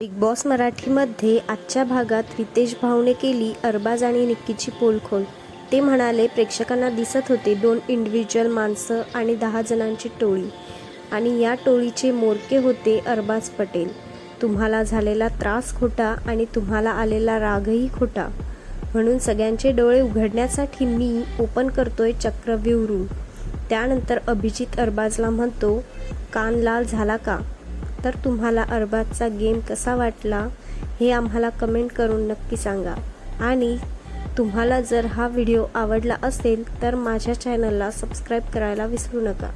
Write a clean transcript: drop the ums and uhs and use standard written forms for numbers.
Big boss मराठीमध्ये आजच्या भागात रितेश भाऊने केली अरबाज आणि निक्कीची पोलखोल. ते म्हणाले, प्रेक्षकांना दिसत होते 2 इंडिव्हिज्युअल माणसं आणि 10 जणांची टोळी आणि या टोळीचे म्होरके होते अरबाज पटेल. तुम्हाला झालेला त्रास खोटा आणि तुम्हाला आलेला रागही खोटा, म्हणून सगळ्यांचे डोळे उघडण्यासाठी मी ओपन करतोय चक्रव्यूह रूम. त्यानंतर अभिजित अरबाजला म्हणतो, कान लाल झाला का? तर तुम्हाला अरबाजचा गेम कसा वाटला हे आम्हाला कमेंट करून नक्की सांगा. आणि तुम्हाला जर हा व्हिडिओ आवडला असेल तर माझ्या चॅनलला सबस्क्राईब करायला विसरू नका.